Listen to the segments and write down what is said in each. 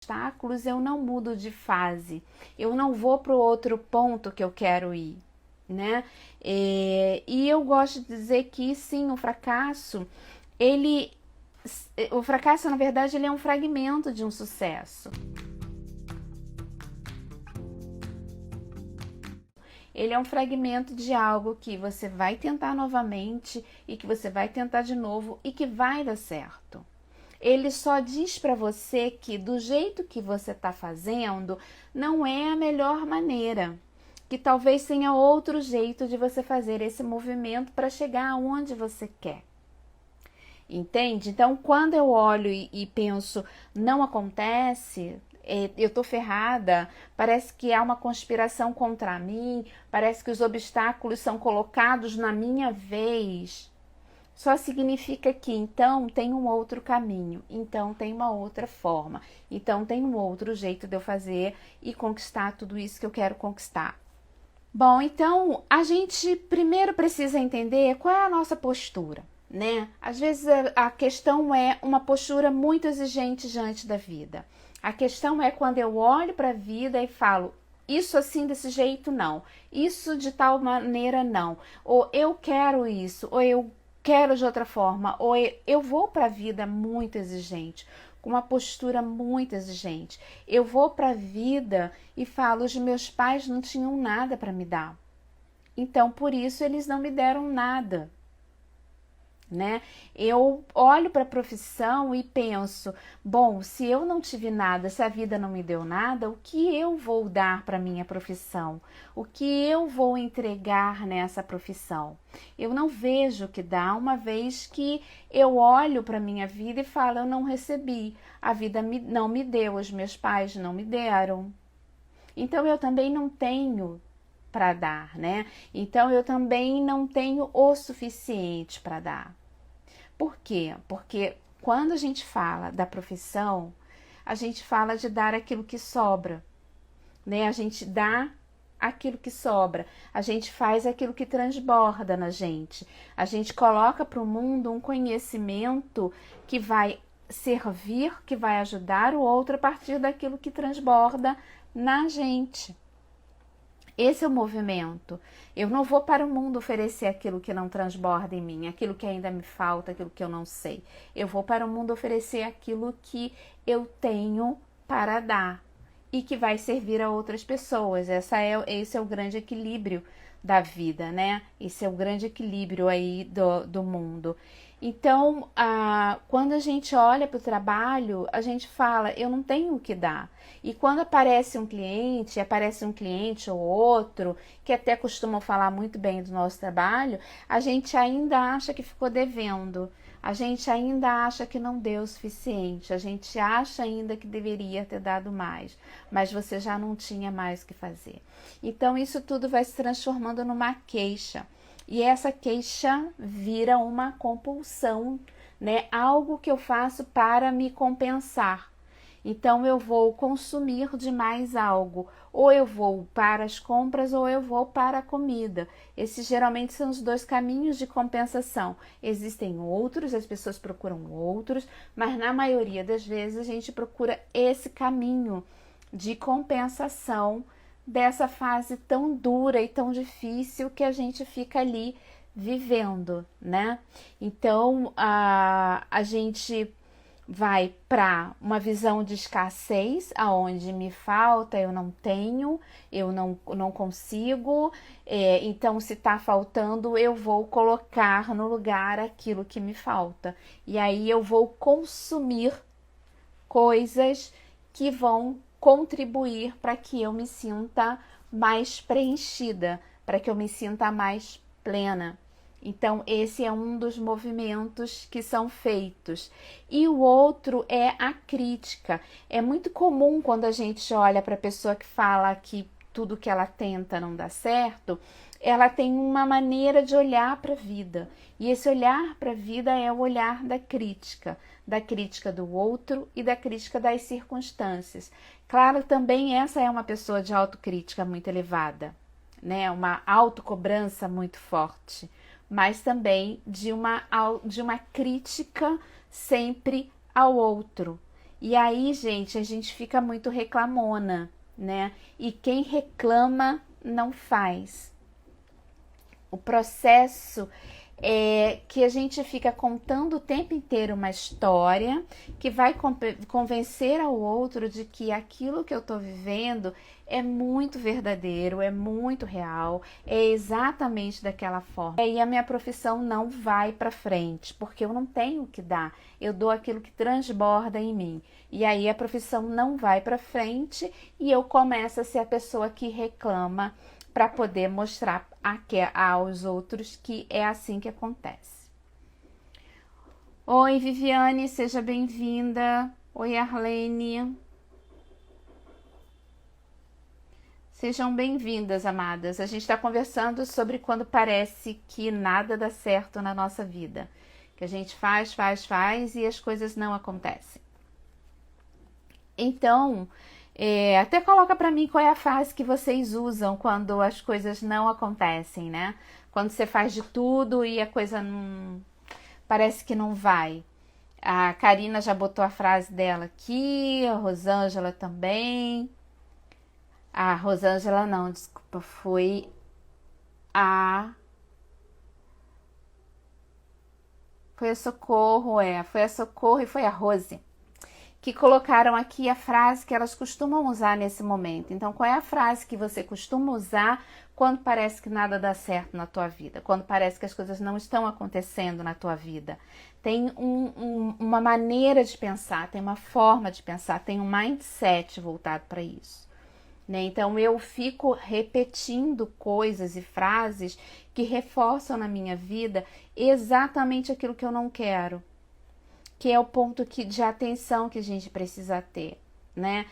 obstáculos, eu não mudo de fase, eu não vou para o outro ponto que eu quero ir, né? E eu gosto de dizer que sim, ele, o fracasso, na verdade, ele é um fragmento de um sucesso. Ele é um fragmento de algo que você vai tentar novamente e que você vai tentar de novo e que vai dar certo. Ele só diz para você que do jeito que você está fazendo não é a melhor maneira, que talvez tenha outro jeito de você fazer esse movimento para chegar aonde você quer. Entende? Então, quando eu olho e penso, não acontece, eu tô ferrada, parece que há uma conspiração contra mim, parece que os obstáculos são colocados na minha vez, só significa que então tem um outro caminho, então tem uma outra forma, então tem um outro jeito de eu fazer e conquistar tudo isso que eu quero conquistar. Bom, então a gente primeiro precisa entender qual é a nossa postura, né? Às vezes a questão é uma postura muito exigente diante da vida. A questão é quando eu olho para a vida e falo, isso assim desse jeito não, isso de tal maneira não, ou eu quero isso, ou eu quero de outra forma, ou eu vou para a vida muito exigente, com uma postura muito exigente. Eu vou para a vida e falo, os meus pais não tinham nada para me dar. Então, por isso eles não me deram nada, né? Eu olho para a profissão e penso, bom, se eu não tive nada, se a vida não me deu nada, o que eu vou dar para minha profissão? O que eu vou entregar nessa profissão? Eu não vejo o que dá, uma vez que eu olho para minha vida e falo, eu não recebi, a vida não me deu, os meus pais não me deram. Então eu também não tenho para dar, né? Então eu também não tenho o suficiente para dar. Por quê? Porque quando a gente fala da profissão, a gente fala de dar aquilo que sobra, né? A gente dá aquilo que sobra, a gente faz aquilo que transborda na gente, a gente coloca para o mundo um conhecimento que vai servir, que vai ajudar o outro a partir daquilo que transborda na gente. Esse é o movimento. Eu não vou para o mundo oferecer aquilo que não transborda em mim, aquilo que ainda me falta, aquilo que eu não sei. Eu vou para o mundo oferecer aquilo que eu tenho para dar e que vai servir a outras pessoas. Esse é o grande equilíbrio da vida, né? Esse é o grande equilíbrio aí do mundo. Então, quando a gente olha para o trabalho, a gente fala, eu não tenho o que dar. E quando aparece um cliente ou outro, que até costumam falar muito bem do nosso trabalho, a gente ainda acha que ficou devendo. A gente ainda acha que não deu o suficiente, a gente acha ainda que deveria ter dado mais, mas você já não tinha mais o que fazer. Então isso tudo vai se transformando numa queixa, e essa queixa vira uma compulsão, né? Algo que eu faço para me compensar. Então eu vou consumir demais algo, ou eu vou para as compras ou eu vou para a comida. Esses geralmente são os dois caminhos de compensação. Existem outros, as pessoas procuram outros, mas na maioria das vezes a gente procura esse caminho de compensação dessa fase tão dura e tão difícil que a gente fica ali vivendo, né? Então a gente vai para uma visão de escassez, aonde me falta, eu não tenho, eu não consigo, então se está faltando, eu vou colocar no lugar aquilo que me falta. E aí eu vou consumir coisas que vão contribuir para que eu me sinta mais preenchida, para que eu me sinta mais plena. Então, esse é um dos movimentos que são feitos. E o outro é a crítica. É muito comum quando a gente olha para a pessoa que fala que tudo que ela tenta não dá certo, ela tem uma maneira de olhar para a vida. E esse olhar para a vida é o olhar da crítica do outro e da crítica das circunstâncias. Claro, também essa é uma pessoa de autocrítica muito elevada, né? Uma autocobrança muito forte, mas também de uma crítica sempre ao outro. E aí, gente, a gente fica muito reclamona, né? E quem reclama não faz. O processo é que a gente fica contando o tempo inteiro uma história que vai convencer ao outro de que aquilo que eu estou vivendo é muito verdadeiro, é muito real, é exatamente daquela forma. E a minha profissão não vai para frente, porque eu não tenho o que dar, eu dou aquilo que transborda em mim. E aí a profissão não vai para frente e eu começo a ser a pessoa que reclama para poder mostrar aos outros que é assim que acontece. Oi, Viviane, seja bem-vinda. Oi, Arlene. Sejam bem-vindas, amadas. A gente está conversando sobre quando parece que nada dá certo na nossa vida. Que a gente faz e as coisas não acontecem. Então, até coloca para mim qual é a frase que vocês usam quando as coisas não acontecem, né? Quando você faz de tudo e a coisa não parece que não vai. A Karina já botou a frase dela aqui, a Rosângela também. A Rosângela não, desculpa, foi a Socorro, foi a Socorro e foi a Rose que colocaram aqui a frase que elas costumam usar nesse momento. Então, qual é a frase que você costuma usar quando parece que nada dá certo na tua vida? Quando parece que as coisas não estão acontecendo na tua vida? Tem uma maneira de pensar, tem uma forma de pensar, tem um mindset voltado para isso. Né? Então, eu fico repetindo coisas e frases que reforçam na minha vida exatamente aquilo que eu não quero. Que é o ponto de atenção que a gente precisa ter, né?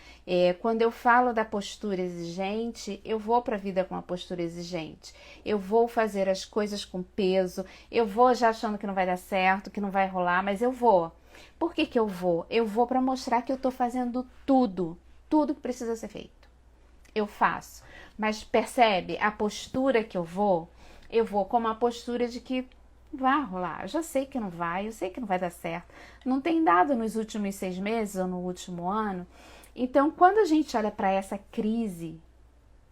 Quando eu falo da postura exigente, eu vou para a vida com uma postura exigente. Eu vou fazer as coisas com peso, eu vou já achando que não vai dar certo, que não vai rolar, mas eu vou. Por que que eu vou? Eu vou para mostrar que eu estou fazendo tudo que precisa ser feito. Eu faço. Mas percebe a postura que eu vou? Eu vou com uma postura de que vai rolar, eu já sei que não vai, eu sei que não vai dar certo. Não tem dado nos últimos 6 meses ou no último ano. Então, quando a gente olha para essa crise,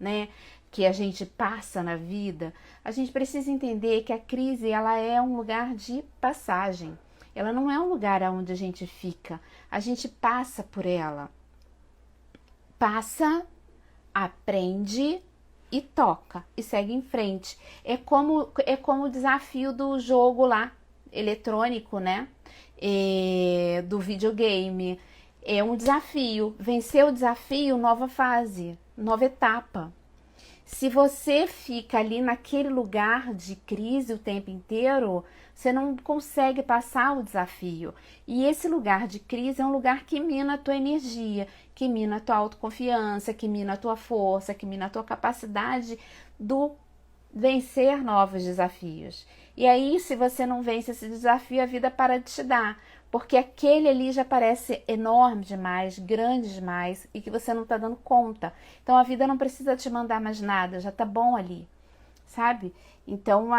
né, que a gente passa na vida, a gente precisa entender que a crise, ela é um lugar de passagem. Ela não é um lugar onde a gente fica. A gente passa por ela. Passa, aprende e toca e segue em frente. É como o desafio do jogo lá, eletrônico, né? Do videogame. É um desafio. Vencer o desafio, nova fase, nova etapa. Se você fica ali naquele lugar de crise o tempo inteiro, você não consegue passar o desafio. E esse lugar de crise é um lugar que mina a tua energia, que mina a tua autoconfiança, que mina a tua força, que mina a tua capacidade do vencer novos desafios. E aí, se você não vence esse desafio, a vida para de te dar. Porque aquele ali já parece enorme demais, grande demais e que você não está dando conta. Então a vida não precisa te mandar mais nada, já tá bom ali, sabe? Então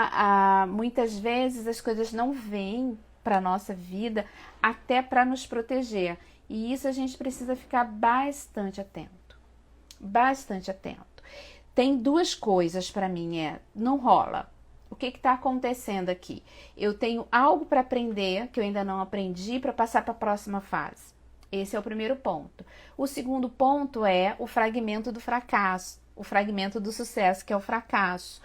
muitas vezes as coisas não vêm para nossa vida até para nos proteger. E isso a gente precisa ficar bastante atento. Bastante atento. Tem 2 coisas para mim, não rola. O que está acontecendo aqui? Eu tenho algo para aprender que eu ainda não aprendi para passar para a próxima fase. Esse é o primeiro ponto. O segundo ponto é o fragmento do fracasso, o fragmento do sucesso, que é o fracasso.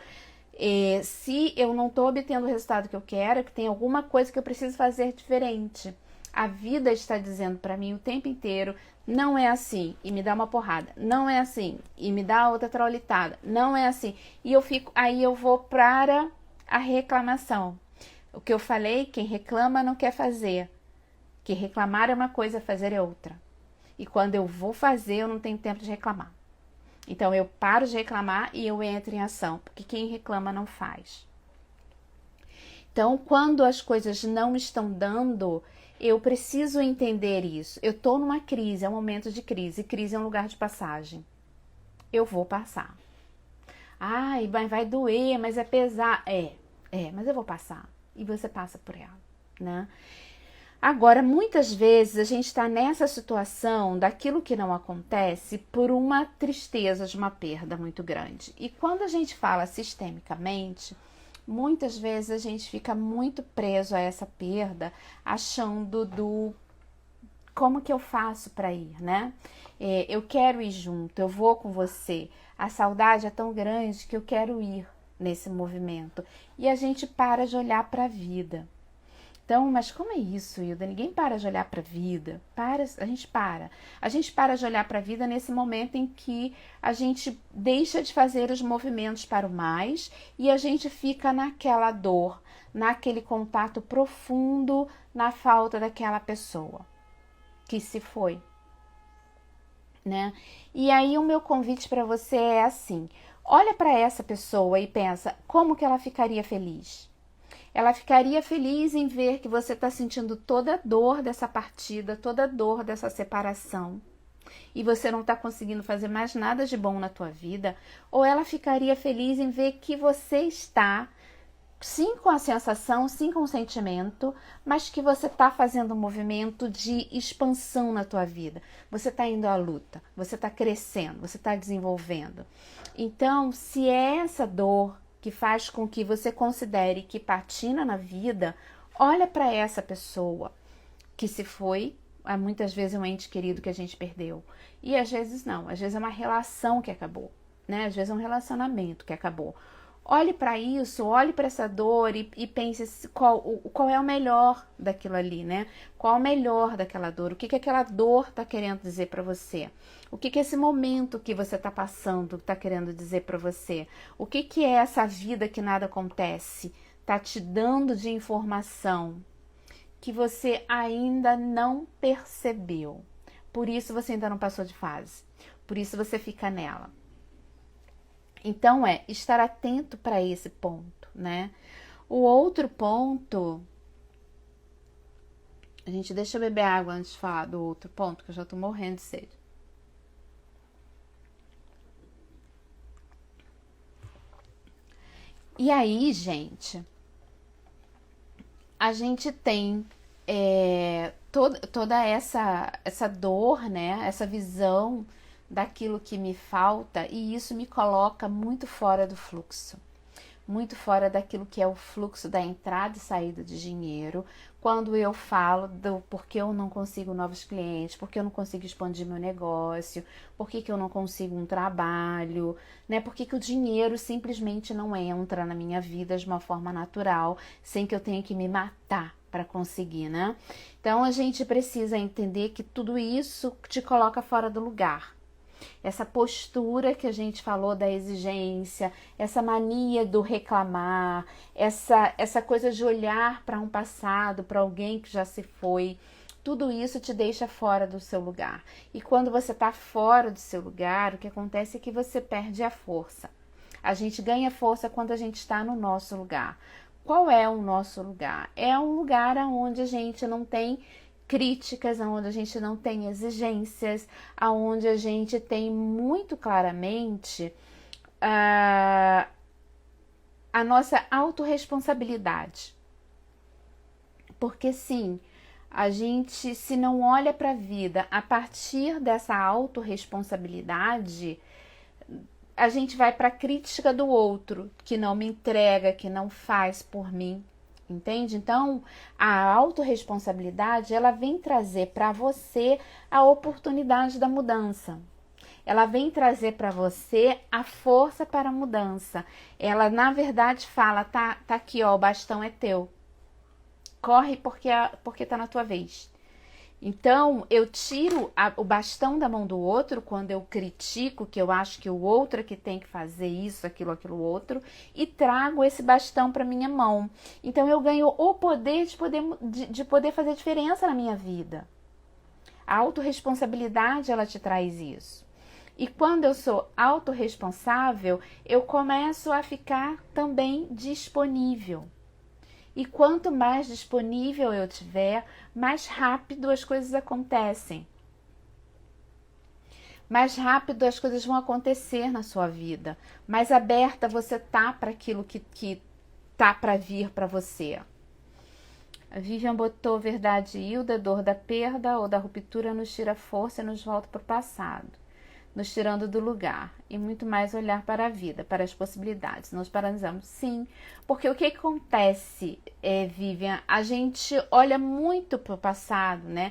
Se eu não estou obtendo o resultado que eu quero, é que tem alguma coisa que eu preciso fazer diferente. A vida está dizendo para mim o tempo inteiro, não é assim, e me dá uma porrada, não é assim, e me dá outra traulitada, não é assim. E aí eu vou para a reclamação. O que eu falei, quem reclama não quer fazer. Que reclamar é uma coisa, fazer é outra. E quando eu vou fazer, eu não tenho tempo de reclamar. Então eu paro de reclamar e eu entro em ação, porque quem reclama não faz. Então, quando as coisas não estão dando, eu preciso entender isso. Eu estou numa crise, é um momento de crise. Crise é um lugar de passagem. Eu vou passar. Ai, vai doer, mas é pesar. Mas eu vou passar. E você passa por ela, né? Agora, muitas vezes a gente está nessa situação daquilo que não acontece por uma tristeza de uma perda muito grande. E quando a gente fala sistemicamente, muitas vezes a gente fica muito preso a essa perda, achando do como que eu faço para ir, né? Eu quero ir junto, eu vou com você. A saudade é tão grande que eu quero ir nesse movimento. E a gente para de olhar para a vida. Então, mas como é isso, Hilda? Ninguém para de olhar para a vida. A gente para. A gente para de olhar para a vida nesse momento em que a gente deixa de fazer os movimentos para o mais e a gente fica naquela dor, naquele contato profundo, na falta daquela pessoa que se foi, né? E aí o meu convite para você é assim: olha para essa pessoa e pensa como que ela ficaria feliz. Ela ficaria feliz em ver que você está sentindo toda a dor dessa partida, toda a dor dessa separação, e você não está conseguindo fazer mais nada de bom na tua vida, ou ela ficaria feliz em ver que você está, sim com a sensação, sim com o sentimento, mas que você está fazendo um movimento de expansão na tua vida. Você está indo à luta, você está crescendo, você está desenvolvendo. Então, se é essa dor que faz com que você considere que patina na vida, olha para essa pessoa que se foi, muitas vezes é um ente querido que a gente perdeu, e às vezes não, às vezes é uma relação que acabou, né? Às vezes é um relacionamento que acabou. Olhe para isso, olhe para essa dor e pense qual é o melhor daquilo ali, né? Qual é o melhor daquela dor? O que aquela dor está querendo dizer para você? O que esse momento que você está passando está querendo dizer para você? O que é essa vida que nada acontece? Está te dando de informação que você ainda não percebeu. Por isso você ainda não passou de fase. Por isso você fica nela. Então, estar atento para esse ponto, né? O outro ponto... deixa eu beber água antes de falar do outro ponto, que eu já tô morrendo de sede. E aí, gente, a gente tem toda essa dor, né? Essa visão daquilo que me falta, e isso me coloca muito fora do fluxo, muito fora daquilo que é o fluxo da entrada e saída de dinheiro. Quando eu falo do porquê eu não consigo novos clientes, porque eu não consigo expandir meu negócio, por que eu não consigo um trabalho, né? Por que o dinheiro simplesmente não entra na minha vida de uma forma natural, sem que eu tenha que me matar para conseguir, né? Então a gente precisa entender que tudo isso te coloca fora do lugar. Essa postura que a gente falou da exigência, essa mania do reclamar, essa coisa de olhar para um passado, para alguém que já se foi, tudo isso te deixa fora do seu lugar. E quando você está fora do seu lugar, o que acontece é que você perde a força. A gente ganha força quando a gente está no nosso lugar. Qual é o nosso lugar? É um lugar onde a gente não tem críticas, onde a gente não tem exigências, onde a gente tem muito claramente a nossa autorresponsabilidade. Porque sim, a gente, se não olha para a vida a partir dessa autorresponsabilidade, a gente vai para a crítica do outro, que não me entrega, que não faz por mim. Entende? Então, a autorresponsabilidade, ela vem trazer para você a oportunidade da mudança. Ela vem trazer para você a força para a mudança. Ela, na verdade, fala, tá aqui, ó, o bastão é teu. Corre porque tá na tua vez. Então, eu tiro o bastão da mão do outro quando eu critico, que eu acho que o outro é que tem que fazer isso, aquilo outro, e trago esse bastão para minha mão. Então, eu ganho o poder de poder fazer diferença na minha vida. A autorresponsabilidade, ela te traz isso. E quando eu sou autorresponsável, eu começo a ficar também disponível. E quanto mais disponível eu tiver, mais rápido as coisas acontecem. Mais rápido as coisas vão acontecer na sua vida. Mais aberta você tá para aquilo que tá para vir para você. A Vivian botou verdade, Hilda, dor da perda ou da ruptura nos tira força e nos volta para o passado, nos tirando do lugar e muito mais olhar para a vida, para as possibilidades. Nós paralisamos, sim, porque o que acontece, Vivian, a gente olha muito para o passado, né?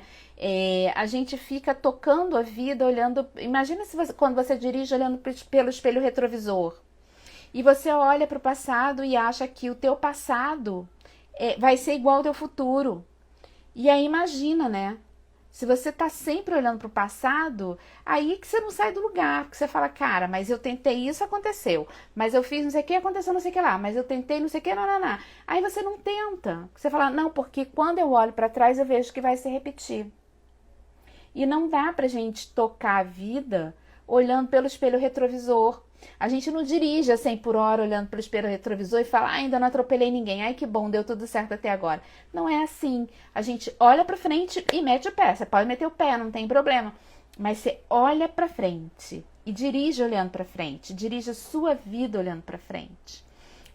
A gente fica tocando a vida, olhando. Imagina se você, quando você dirige olhando pelo espelho retrovisor e você olha para o passado e acha que o teu passado vai ser igual ao teu futuro. E aí imagina, né? Se você tá sempre olhando para o passado, aí que você não sai do lugar, porque você fala, cara, mas eu tentei isso, aconteceu. Mas eu fiz não sei o que, aconteceu não sei o que lá. Mas eu tentei não sei o que, não, não, não. Aí você não tenta. Você fala, não, porque quando eu olho para trás eu vejo que vai se repetir. E não dá pra gente tocar a vida olhando pelo espelho retrovisor. A gente não dirige a 100 por hora olhando pelo espelho retrovisor e fala, ainda não atropelei ninguém, ai que bom, deu tudo certo até agora. Não é assim. A gente olha pra frente e mete o pé. Você pode meter o pé, não tem problema. Mas você olha pra frente e dirige olhando pra frente. Dirige a sua vida olhando pra frente.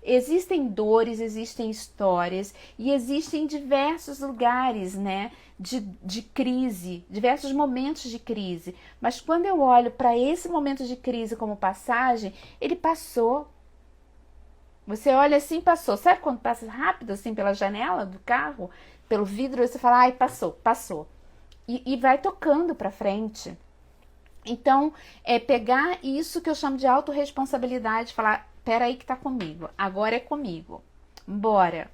Existem dores, existem histórias e existem diversos lugares, né, de crise, diversos momentos de crise. Mas quando eu olho para esse momento de crise como passagem, ele passou. Você olha assim, passou. Sabe quando passa rápido assim pela janela do carro, pelo vidro, você fala, ai, passou, passou. E vai tocando para frente. Então, é pegar isso que eu chamo de autorresponsabilidade, falar, peraí que tá comigo, agora é comigo, bora.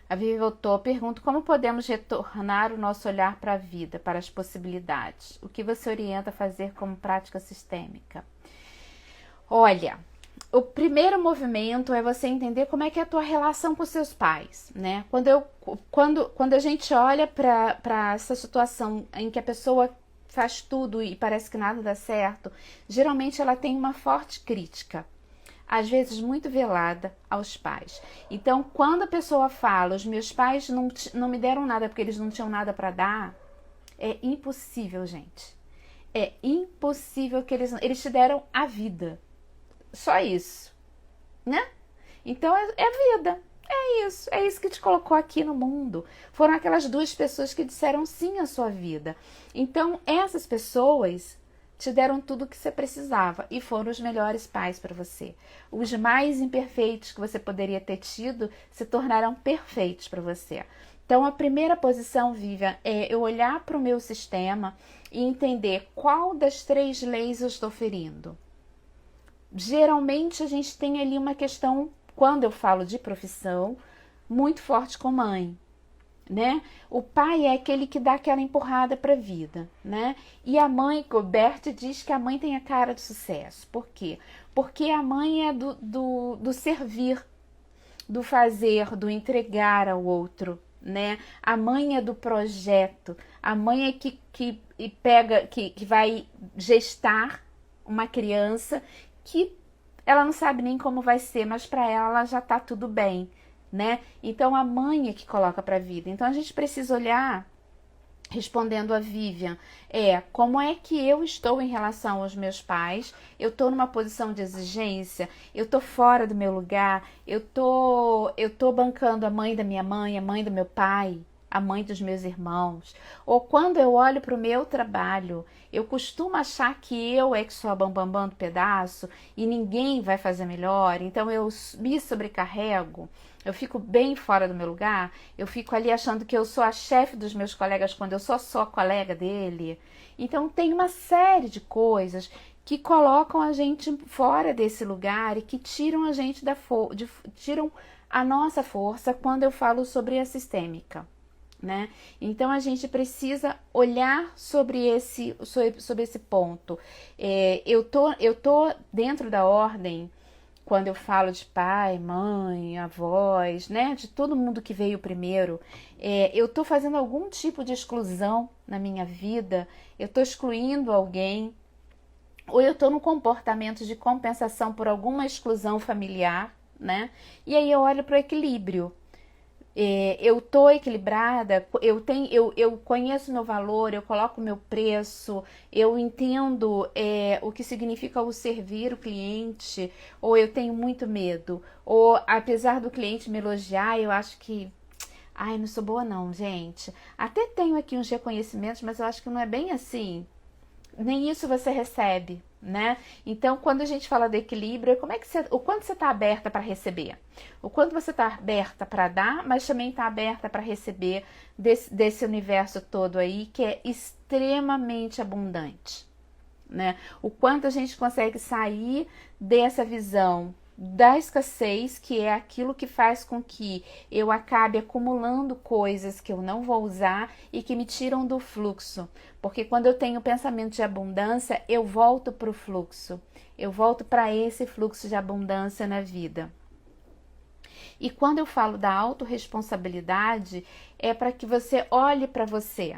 A Vivi voltou, pergunto, como podemos retornar o nosso olhar para a vida, para as possibilidades? O que você orienta a fazer como prática sistêmica? Olha, o primeiro movimento é você entender como é que é a tua relação com seus pais, né? Quando a gente olha para essa situação em que a pessoa faz tudo e parece que nada dá certo, geralmente ela tem uma forte crítica, às vezes muito velada, aos pais. Então, quando a pessoa fala, os meus pais não me deram nada porque eles não tinham nada para dar, é impossível, gente. É impossível que eles te deram a vida. Só isso, né? Então é vida, é isso que te colocou aqui no mundo. Foram aquelas duas pessoas que disseram sim à sua vida. Então essas pessoas te deram tudo o que você precisava e foram os melhores pais para você. Os mais imperfeitos que você poderia ter tido se tornaram perfeitos para você. Então a primeira posição, Vivian, é eu olhar para o meu sistema e entender qual das 3 leis eu estou ferindo. Geralmente a gente tem ali uma questão, quando eu falo de profissão, muito forte com mãe, né? O pai é aquele que dá aquela empurrada para a vida, né? E a mãe, o Bert diz que a mãe tem a cara de sucesso. Por quê? Porque a mãe é do servir, do fazer, do entregar ao outro, né? A mãe é do projeto, a mãe é que pega, que vai gestar uma criança que ela não sabe nem como vai ser, mas para ela já tá tudo bem, né? Então a mãe é que coloca para a vida. Então a gente precisa olhar, respondendo a Vivian, como é que eu estou em relação aos meus pais? Eu estou numa posição de exigência? Eu estou fora do meu lugar? Eu tô bancando a mãe da minha mãe, a mãe do meu pai, a mãe dos meus irmãos? Ou quando eu olho para o meu trabalho, eu costumo achar que eu é que sou a bambambam do pedaço e ninguém vai fazer melhor, então eu me sobrecarrego, eu fico bem fora do meu lugar, eu fico ali achando que eu sou a chefe dos meus colegas quando eu sou só colega dele. Então tem uma série de coisas que colocam a gente fora desse lugar e que tiram a gente tiram a nossa força quando eu falo sobre a sistêmica, né? Então a gente precisa olhar sobre esse ponto. Eu tô dentro da ordem quando eu falo de pai, mãe, avós, né? De todo mundo que veio primeiro. Eu tô fazendo algum tipo de exclusão na minha vida. Eu tô excluindo alguém, ou eu tô no comportamento de compensação por alguma exclusão familiar, né? E aí eu olho para o equilíbrio. eu tô equilibrada, eu conheço meu valor, eu coloco meu preço, eu entendo o que significa o servir o cliente, ou eu tenho muito medo, ou apesar do cliente me elogiar, eu acho que, ai, não sou boa não, gente. Até tenho aqui uns reconhecimentos, mas eu acho que não é bem assim. Nem isso você recebe, né? Então, quando a gente fala de equilíbrio, como é que o quanto você está aberta para receber? O quanto você está aberta para dar, mas também está aberta para receber desse universo todo aí que é extremamente abundante, né? O quanto a gente consegue sair dessa visão da escassez, que é aquilo que faz com que eu acabe acumulando coisas que eu não vou usar e que me tiram do fluxo. Porque quando eu tenho pensamento de abundância, eu volto para o fluxo. Eu volto para esse fluxo de abundância na vida. E quando eu falo da autorresponsabilidade, é para que você olhe para você,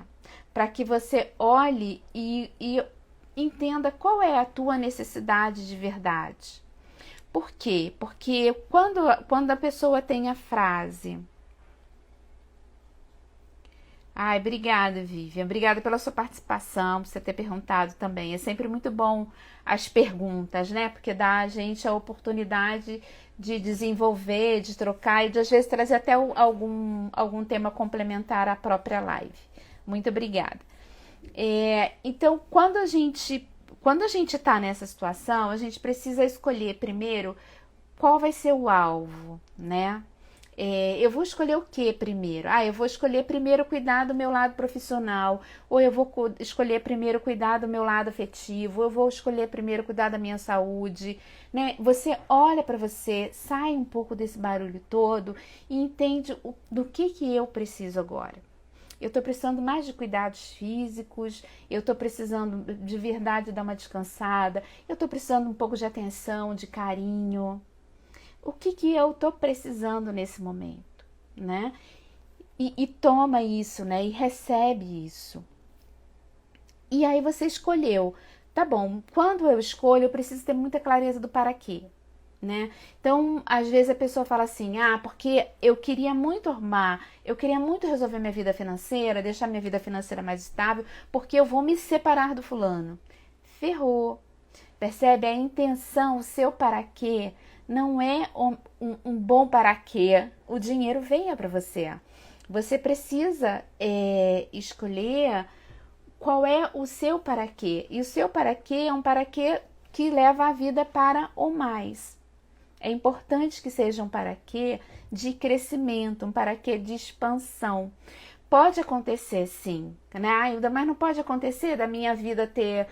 para que você olhe e entenda qual é a tua necessidade de verdade. Por quê? Porque quando a pessoa tem a frase... Ai, obrigada, Vivian. Obrigada pela sua participação, por você ter perguntado também. É sempre muito bom as perguntas, né? Porque dá a gente a oportunidade de desenvolver, de trocar e de às vezes trazer até algum tema complementar à própria live. Muito obrigada. Então, quando a gente está nessa situação, a gente precisa escolher primeiro qual vai ser o alvo, né? Eu vou escolher o que primeiro? Eu vou escolher primeiro cuidar do meu lado profissional, ou eu vou escolher primeiro cuidar do meu lado afetivo, ou eu vou escolher primeiro cuidar da minha saúde, né? Você olha para você, sai um pouco desse barulho todo e entende do que eu preciso agora. Eu estou precisando mais de cuidados físicos, eu estou precisando de verdade dar uma descansada, eu estou precisando um pouco de atenção, de carinho. O que eu estou precisando nesse momento, né? E toma isso, né? E recebe isso. E aí você escolheu. Tá bom, quando eu escolho, eu preciso ter muita clareza do para quê, né? Então, às vezes a pessoa fala assim, porque eu queria muito arrumar, eu queria muito resolver minha vida financeira, deixar minha vida financeira mais estável, porque eu vou me separar do fulano. Ferrou. Percebe? A intenção, o seu para quê, não é um bom para quê. O dinheiro venha para você. Você precisa escolher qual é o seu para quê. E o seu para quê é um para quê que leva a vida para o mais. É importante que seja um para quê de crescimento, um para quê de expansão. Pode acontecer sim, né? Mas não pode acontecer da minha vida ter...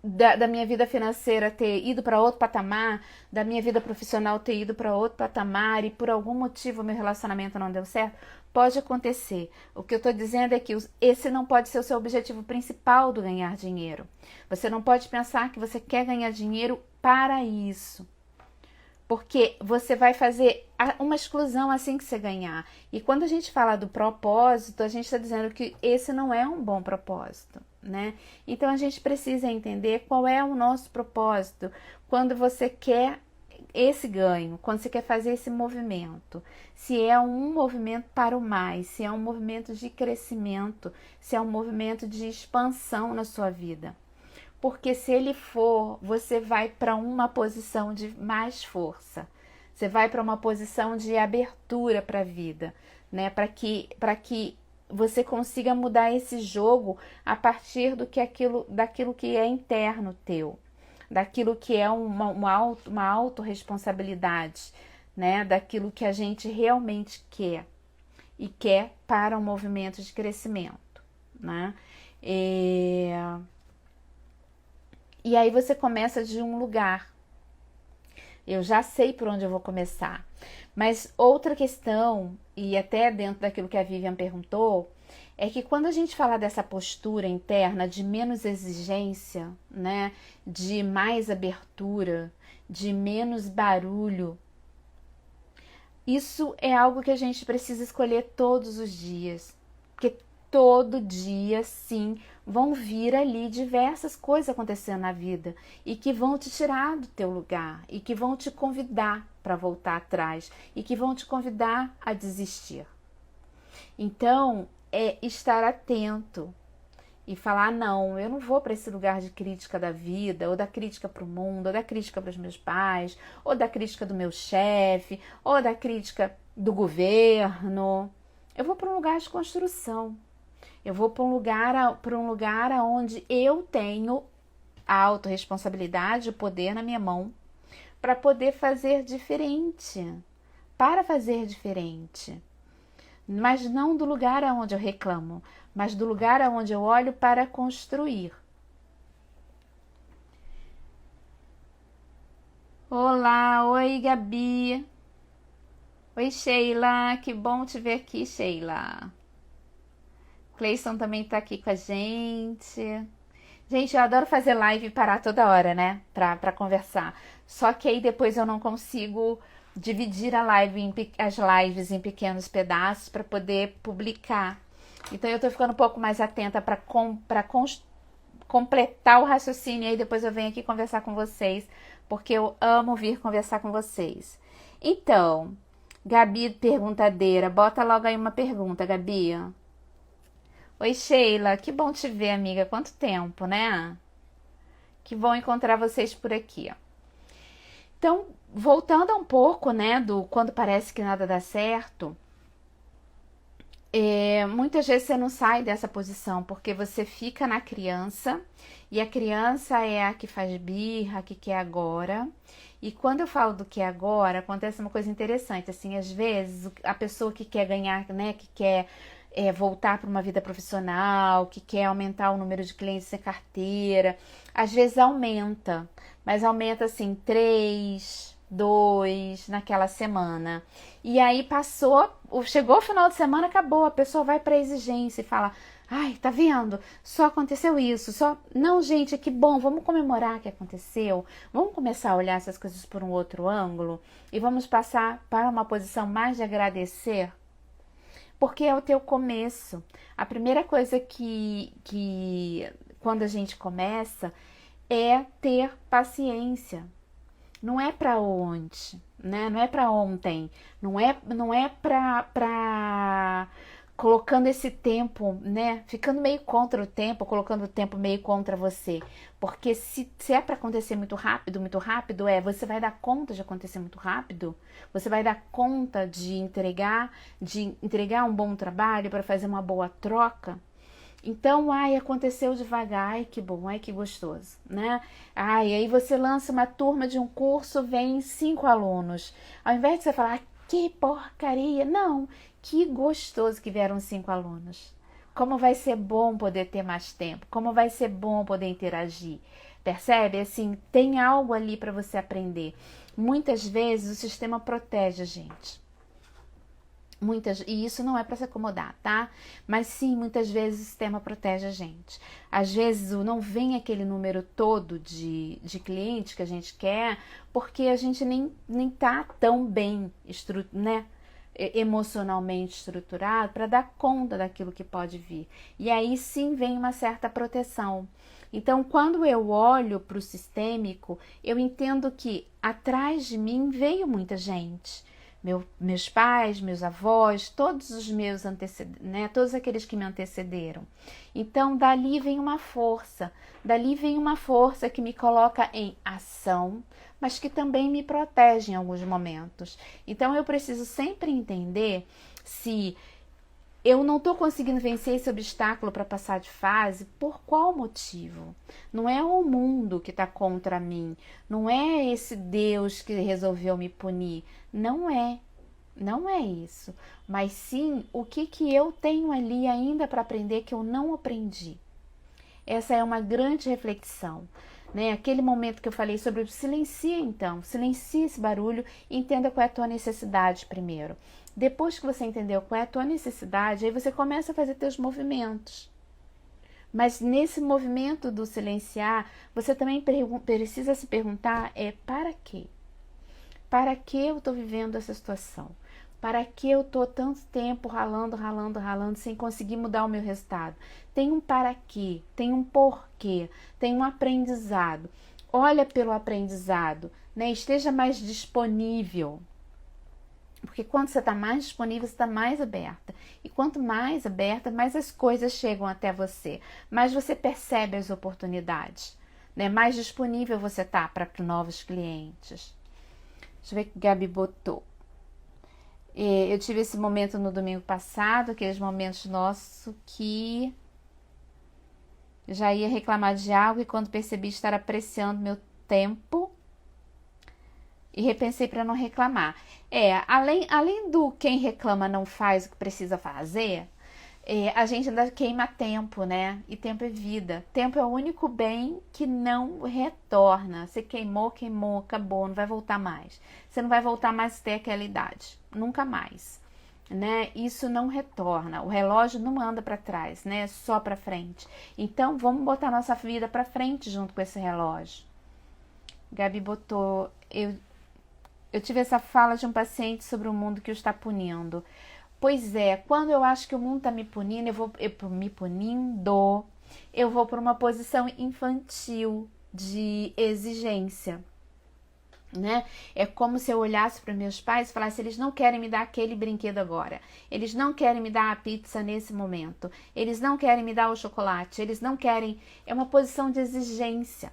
Da minha vida financeira ter ido para outro patamar, da minha vida profissional ter ido para outro patamar e por algum motivo meu relacionamento não deu certo, pode acontecer. O que eu estou dizendo é que esse não pode ser o seu objetivo principal do ganhar dinheiro. Você não pode pensar que você quer ganhar dinheiro para isso. Porque você vai fazer uma exclusão assim que você ganhar. E quando a gente fala do propósito, a gente está dizendo que esse não é um bom propósito, né? Então a gente precisa entender qual é o nosso propósito quando você quer esse ganho, quando você quer fazer esse movimento. Se é um movimento para o mais, se é um movimento de crescimento, se é um movimento de expansão na sua vida. Porque se ele for, você vai para uma posição de mais força. Você vai para uma posição de abertura para a vida, né? Para que você consiga mudar esse jogo a partir daquilo que é interno teu, daquilo que é uma autorresponsabilidade, né? Daquilo que a gente realmente quer e quer para um movimento de crescimento, né? E aí você começa de um lugar. Eu já sei por onde eu vou começar. Mas outra questão, e até dentro daquilo que a Vivian perguntou, é que quando a gente fala dessa postura interna de menos exigência, né, de mais abertura, de menos barulho, isso é algo que a gente precisa escolher todos os dias. Porque todo dia, sim, vão vir ali diversas coisas acontecendo na vida e que vão te tirar do teu lugar e que vão te convidar para voltar atrás e que vão te convidar a desistir. Então, é estar atento e falar, não, eu não vou para esse lugar de crítica da vida, ou da crítica para o mundo, ou da crítica para os meus pais, ou da crítica do meu chefe, ou da crítica do governo. Eu vou para um lugar de construção. Eu vou para um lugar onde eu tenho a autorresponsabilidade, o poder na minha mão, para poder fazer diferente, para fazer diferente. Mas não do lugar aonde eu reclamo, mas do lugar aonde eu olho para construir. Olá, oi Gabi. Oi Sheila, que bom te ver aqui, Sheila. Cleison também tá aqui com a gente. Gente, eu adoro fazer live e parar toda hora, né? Pra conversar. Só que aí depois eu não consigo dividir as lives em pequenos pedaços para poder publicar. Então eu tô ficando um pouco mais atenta para completar o raciocínio e aí depois eu venho aqui conversar com vocês, porque eu amo vir conversar com vocês. Então, Gabi perguntadeira, bota logo aí uma pergunta, Gabi. Oi, Sheila, que bom te ver, amiga. Quanto tempo, né? Que bom encontrar vocês por aqui, ó. Então, voltando um pouco, né, do quando parece que nada dá certo, muitas vezes você não sai dessa posição, porque você fica na criança, e a criança é a que faz birra, a que quer agora. E quando eu falo do que é agora, acontece uma coisa interessante, assim, às vezes a pessoa que quer ganhar, né, que quer voltar para uma vida profissional, que quer aumentar o número de clientes sem carteira, às vezes aumenta, mas aumenta assim 3, 2 naquela semana. E aí chegou o final de semana, acabou, a pessoa vai para a exigência e fala: ai, tá vendo? Só aconteceu isso, só... Não, gente, que bom, vamos comemorar que aconteceu, vamos começar a olhar essas coisas por um outro ângulo e vamos passar para uma posição mais de agradecer, porque é o teu começo. A primeira coisa que quando a gente começa é ter paciência. Não é para onde, né? Não é para ontem, não é para colocando esse tempo, né? Ficando meio contra o tempo, colocando o tempo meio contra você. Porque se é para acontecer muito rápido, você vai dar conta de acontecer muito rápido? Você vai dar conta de entregar um bom trabalho para fazer uma boa troca? Então, aconteceu devagar, ai que bom, ai que gostoso, né? Aí você lança uma turma de um curso, vem 5 alunos. Ao invés de você falar, que porcaria, não, que gostoso que vieram 5 alunos. Como vai ser bom poder ter mais tempo, como vai ser bom poder interagir. Percebe? Assim, tem algo ali para você aprender. Muitas vezes o sistema protege a gente. E isso não é para se acomodar, tá? Mas sim, muitas vezes o sistema protege a gente. Às vezes não vem aquele número todo de clientes que a gente quer, porque a gente nem tá tão bem, né? Emocionalmente estruturado para dar conta daquilo que pode vir. E aí sim vem uma certa proteção. Então, quando eu olho para o sistêmico, eu entendo que atrás de mim veio muita gente. Meus pais, meus avós, todos os meus antecedentes, né? Todos aqueles que me antecederam. Então, dali vem uma força que me coloca em ação, mas que também me protege em alguns momentos. Então, eu preciso sempre entender se eu não estou conseguindo vencer esse obstáculo para passar de fase, por qual motivo? Não é o mundo que está contra mim, não é esse Deus que resolveu me punir, não é isso. Mas sim, o que eu tenho ali ainda para aprender que eu não aprendi? Essa é uma grande reflexão. Né? Aquele momento que eu falei sobre o silencia, então, silencia esse barulho e entenda qual é a tua necessidade primeiro. Depois que você entendeu qual é a tua necessidade, aí você começa a fazer teus movimentos. Mas nesse movimento do silenciar, você também precisa se perguntar, para quê? Para que eu estou vivendo essa situação? Para que eu tô tanto tempo ralando, sem conseguir mudar o meu resultado? Tem um para quê, tem um porquê, tem um aprendizado. Olha pelo aprendizado, né? Esteja mais disponível. Porque quando você está mais disponível, você está mais aberta. E quanto mais aberta, mais as coisas chegam até você. Mais você percebe as oportunidades. Né? Mais disponível você está para novos clientes. Deixa eu ver o que a Gabi botou. Eu tive esse momento no domingo passado, aqueles momentos nossos que já ia reclamar de algo e quando percebi estar apreciando meu tempo e repensei para não reclamar. Além do quem reclama não faz o que precisa fazer, a gente ainda queima tempo, né? E tempo é vida. Tempo é o único bem que não retorna. Você queimou, acabou, não vai voltar mais. Você não vai voltar mais a ter aquela idade. Nunca mais. Né? Isso não retorna. O relógio não anda para trás, né? Só para frente. Então, vamos botar nossa vida para frente junto com esse relógio. Gabi botou... Eu tive essa fala de um paciente sobre o mundo que o está punindo. Pois é, quando eu acho que o mundo está me punindo, eu vou para uma posição infantil de exigência, né? É como se eu olhasse para meus pais e falasse: eles não querem me dar aquele brinquedo agora, eles não querem me dar a pizza nesse momento, eles não querem me dar o chocolate, eles não querem. É uma posição de exigência.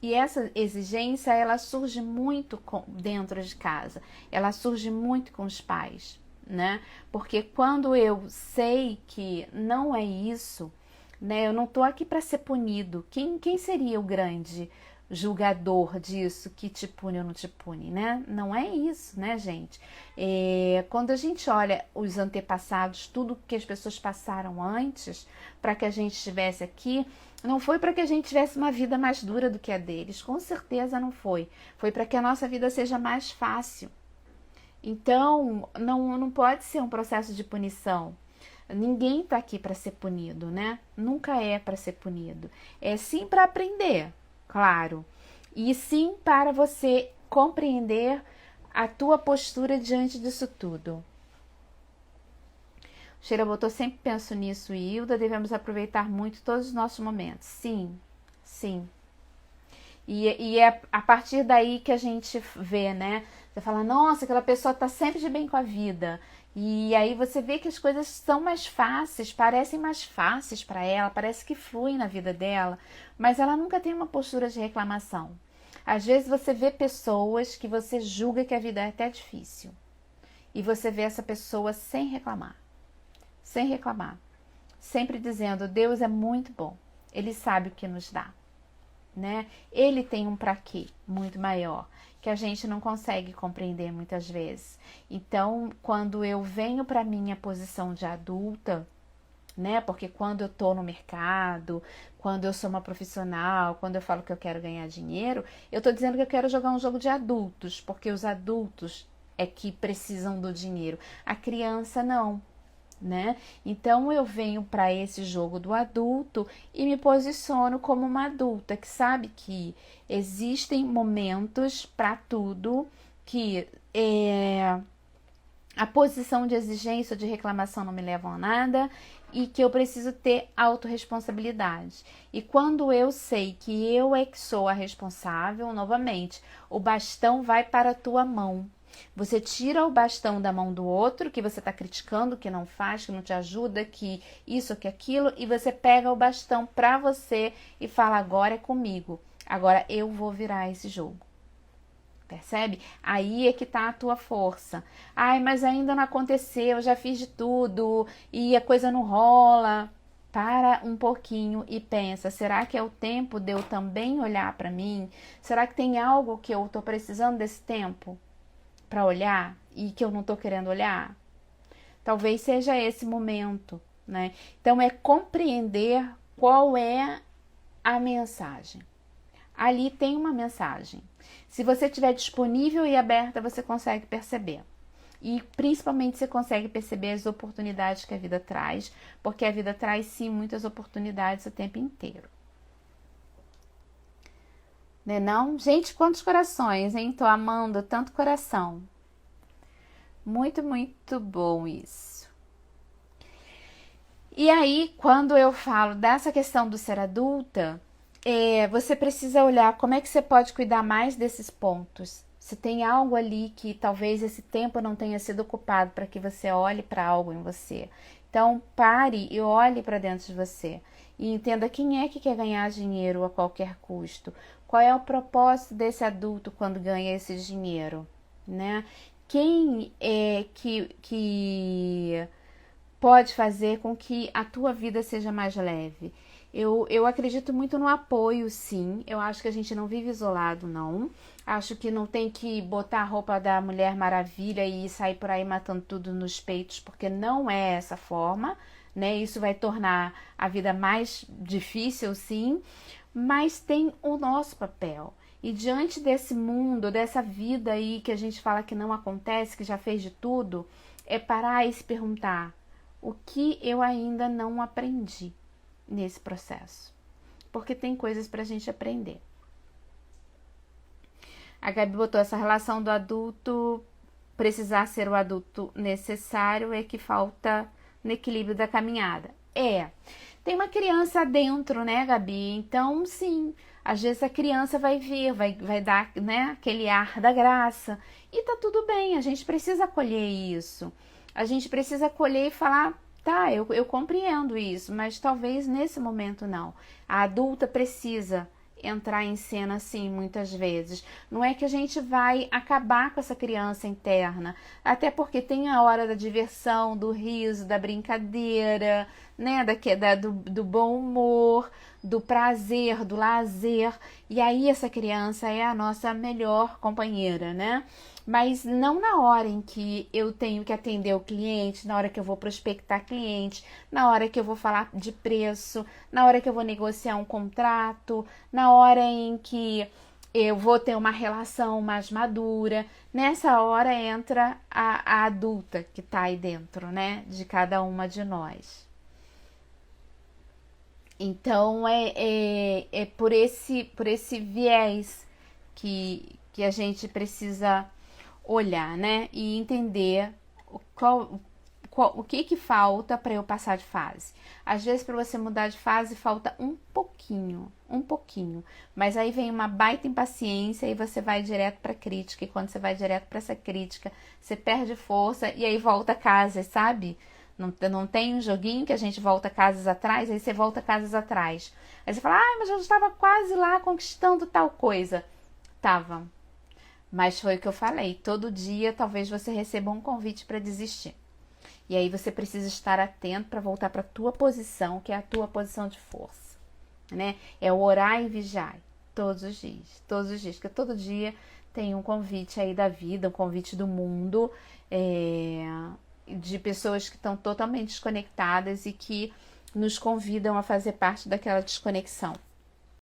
E essa exigência, ela surge muito dentro de casa, ela surge muito com os pais, né? Porque quando eu sei que não é isso, né? Eu não tô aqui para ser punido. Quem seria o grande julgador disso, que te pune ou não te pune, né? Não é isso, né, gente? Quando a gente olha os antepassados, tudo que as pessoas passaram antes para que a gente estivesse aqui, não foi para que a gente tivesse uma vida mais dura do que a deles, com certeza não foi. Foi para que a nossa vida seja mais fácil. Então, não pode ser um processo de punição. Ninguém está aqui para ser punido, né? Nunca é para ser punido. É sim para aprender, claro. E sim para você compreender a tua postura diante disso tudo. Sheila botou: sempre penso nisso, Hilda, devemos aproveitar muito todos os nossos momentos. Sim, sim. E é a partir daí que a gente vê, né? Você fala: nossa, aquela pessoa tá sempre de bem com a vida. E aí você vê que as coisas são mais fáceis, parecem mais fáceis para ela, parece que fluem na vida dela, mas ela nunca tem uma postura de reclamação. Às vezes você vê pessoas que você julga que a vida é até difícil. E você vê essa pessoa sem reclamar. Sem reclamar. Sempre dizendo: Deus é muito bom. Ele sabe o que nos dá. Né? Ele tem um para quê muito maior, que a gente não consegue compreender muitas vezes. Então, quando eu venho para minha posição de adulta, né? Porque quando eu tô no mercado, quando eu sou uma profissional, quando eu falo que eu quero ganhar dinheiro, eu tô dizendo que eu quero jogar um jogo de adultos, porque os adultos é que precisam do dinheiro. A criança não. Né? Então eu venho para esse jogo do adulto e me posiciono como uma adulta que sabe que existem momentos para tudo, que a posição de exigência ou de reclamação não me levam a nada e que eu preciso ter autorresponsabilidade. E quando eu sei que eu é que sou a responsável, novamente, o bastão vai para a tua mão. Você tira o bastão da mão do outro, que você está criticando, que não faz, que não te ajuda, que isso, que aquilo, e você pega o bastão para você e fala: agora é comigo, agora eu vou virar esse jogo. Percebe? Aí é que tá a tua força. Ai, mas ainda não aconteceu, eu já fiz de tudo e a coisa não rola. Para um pouquinho e pensa: será que é o tempo de eu também olhar para mim? Será que tem algo que eu estou precisando desse tempo para olhar e que eu não estou querendo olhar? Talvez seja esse momento, né? Então é compreender qual é a mensagem. Ali tem uma mensagem. Se você estiver disponível e aberta, você consegue perceber. E principalmente você consegue perceber as oportunidades que a vida traz, porque a vida traz sim muitas oportunidades o tempo inteiro. Né não? Gente, quantos corações, hein? Tô amando tanto coração. Muito, muito bom isso. E aí, quando eu falo dessa questão do ser adulta, você precisa olhar como é que você pode cuidar mais desses pontos. Se tem algo ali que talvez esse tempo não tenha sido ocupado para que você olhe para algo em você. Então, pare e olhe para dentro de você. E entenda quem é que quer ganhar dinheiro a qualquer custo. Qual é o propósito desse adulto quando ganha esse dinheiro, né? Quem é que pode fazer com que a tua vida seja mais leve? Eu acredito muito no apoio, sim. Eu acho que a gente não vive isolado, não. Acho que não tem que botar a roupa da Mulher Maravilha e sair por aí matando tudo nos peitos, porque não é essa forma, né? Isso vai tornar a vida mais difícil, sim. Mas tem o nosso papel. E diante desse mundo, dessa vida aí que a gente fala que não acontece, que já fez de tudo, é parar e se perguntar: o que eu ainda não aprendi nesse processo? Porque tem coisas pra gente aprender. A Gabi botou essa relação do adulto precisar ser o adulto necessário é que falta no equilíbrio da caminhada. Tem uma criança dentro, né, Gabi? Então, sim, às vezes a criança vai vir, vai dar, né, aquele ar da graça. E tá tudo bem, a gente precisa acolher isso. A gente precisa acolher e falar: tá, eu compreendo isso, mas talvez nesse momento não. A adulta precisa entrar em cena assim muitas vezes. Não é que a gente vai acabar com essa criança interna, até porque tem a hora da diversão, do riso, da brincadeira, né, do bom humor, do prazer, do lazer, e aí essa criança é a nossa melhor companheira, né? Mas não na hora em que eu tenho que atender o cliente, na hora que eu vou prospectar cliente, na hora que eu vou falar de preço, na hora que eu vou negociar um contrato, na hora em que eu vou ter uma relação mais madura. Nessa hora entra a adulta que tá aí dentro, né, de cada uma de nós. Então é por esse viés que a gente precisa olhar, né? E entender o que falta para eu passar de fase. Às vezes, para você mudar de fase, falta um pouquinho. Mas aí vem uma baita impaciência e você vai direto para crítica. E quando você vai direto para essa crítica, você perde força e aí volta a casa, sabe? Não tem um joguinho que a gente volta casas atrás, aí você volta casas atrás. Aí você fala: mas eu estava quase lá conquistando tal coisa. Tava. Mas foi o que eu falei, todo dia talvez você receba um convite para desistir. E aí você precisa estar atento para voltar para a tua posição, que é a tua posição de força, né? É o orar e vigiar todos os dias, porque todo dia tem um convite aí da vida, um convite do mundo, de pessoas que estão totalmente desconectadas e que nos convidam a fazer parte daquela desconexão.